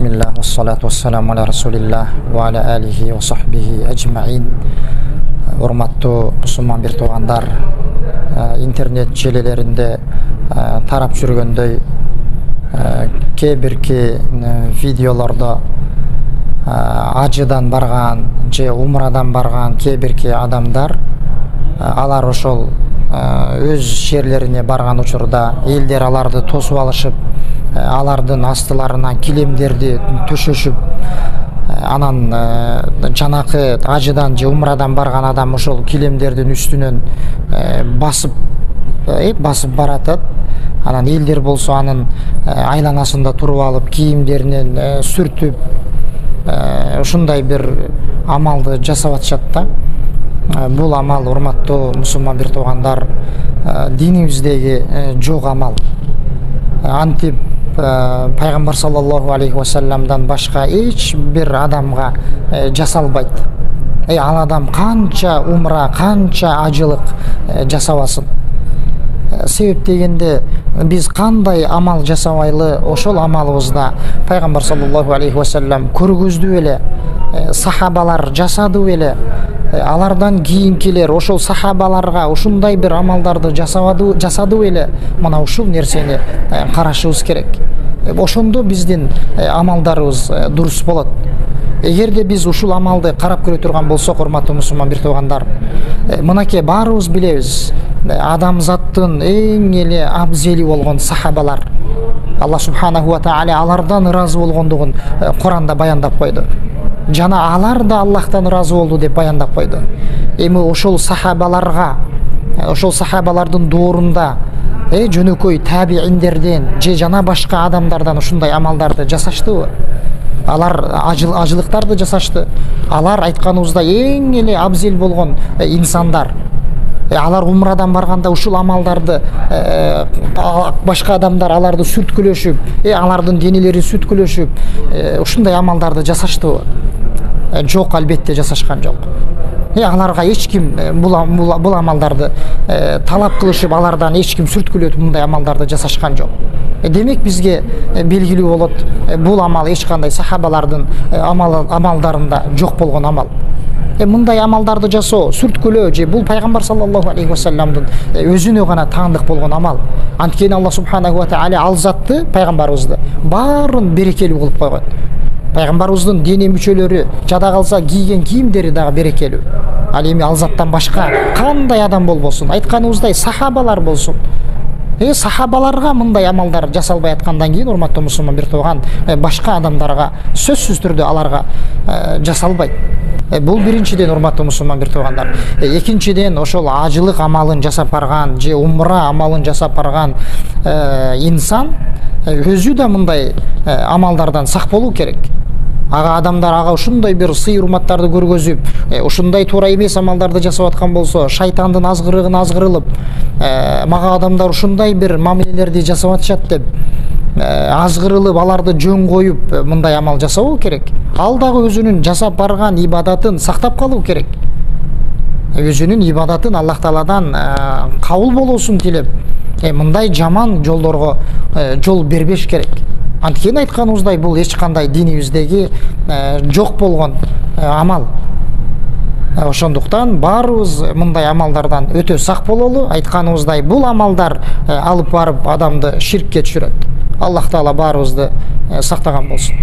Bismillah, wassalatu wassalamu ala rasulillah wa ala alihi wa sahbihi ajma'in. Урматтуу мусулман бир туугандар, интернет желелеринде тарап жүргөндөй кээ бирки видеолордо ажыдан барган же умрадан барган кээ бирки адамдар, алар ошол өз жерлерине барган учурда элдер аларды тосуп алышып, алардын астыларынан килемдерди төшөшүп, анан жанакы ажыдан же умрадан барган адам ошол килемдердин үстүнөн басып баратат. Анан элдер болсо анын айланасында туруп алып, кийимдеринен сүртүп, ушундай бир амалды жасап атышат да. Бул амал, урматтуу мусулман бир туугандар, динибиздеги жок амал. Антип пайгамбар саллаллаху алейхи вассаламдан башка эч бир адамга жасалбайт. Ал адам канча умра, канча ажылык жасабасын. Себеп дегенде биз кандай амал жасабайлы, ошол амалыбызда пайгамбар саллаллаху алейхи вассалам көргөздү эле, сахабалар жасады эле. Алардан кийинкилер ошол сахабаларга ушундай бир амалдарды жасады эле. Мына ушул нерсени карашыбыз керек. Ошондо биздин амалдарыбыз дурус болот. Эгерде биз ушул амалды карап көрө турган болсок, урматтуу мусулман бир туугандар, мынакей баарыбыз билебиз, адамзаттын эң эле абзели болгон сахабалар, Аллах субханаху ва тааля алардан ыраазы болгондугун Куранда баяндап койду. Жана алар да Аллахтан ыраазы болду деп баяндап койду. Эми ошол сахабаларга, ошол сахабалардын доорунда жөнөкөй табииндерден же жана башка адамдардан ушундай амалдарды жасаштыбы? Алар ажылыктарды жасашты. Алар айтканыбыздай эң эле абзел болгон инсандар. Алар умрадан барганда ушул амалдарды башка адамдар аларды сүрткүлөшүп, алардын денелерин сүрткүлөшүп, ушундай амалдарды жасаштыбы? Жок, албетте жасашкан жок. Аларга эч ким бул амалдарды талап кылышып, алардан эч ким сүрткүлөтүп мындай амалдарды жасашкан жок. Демек бизге белгилүү болот, бул амал эч кандай сахабалардын амалдарында жок болгон амал. Мындай амалдарды жасоо, сүрткүлөө же бул пайгамбар саллаллаху алейхи вассаламдын өзүнө гана таандык болгон амал. Анткени Аллах субханаху ва тааля ал затты, пайгамбарыбызды баарын берекелүү кылып койгон. Пайгамбарыбыздын дене мүчөлөрү, жада калса кийген кийимдери дагы берекелүү. Ал эми ал заттан башка кандай адам болбосун, айтканыбыздай сахабалар болсун. Сахабаларга мындай амалдар жасалбай аткандан кийин, урматтуу мусулман бир тууган, башка адамдарга сөзсүз түрдө аларга жасалбайт. Бул биринчиден, урматтуу мусулман бир туугандар. Экинчиден, ошол ажылык амалын жасап барган же умра амалын жасап барган инсан өзү да мындай амалдардан сак болуу керек. Ага адамдар ага ушундай бир сый урматтарды көргөзүп, ушундай туура эмес амалдарды жасап аткан болсо, шайтандын азгырыгын азгырылып, мага адамдар ушундай бир мамилелерди жасап атышат деп азгырылып, аларды жөн коюп, мындай амал жасабоо керек. Ал дагы өзүнүн жасап барган ибадатын сактап калуу керек. Өзүнүн ибадатын Аллах Тааладан кабыл болуусун тилеп, мындай жаман жолдорго жол бербеш керек. Анткени айтканыбыздай бул эч кандай динибиздеги жок болгон амал. Ошондуктан баарыбыз мындай амалдардан өтө сак бололу. Айтканыбыздай бул амалдар алып барып адамды ширкке түшүрөт. Аллах Таала баарыбызды сактаган болсун.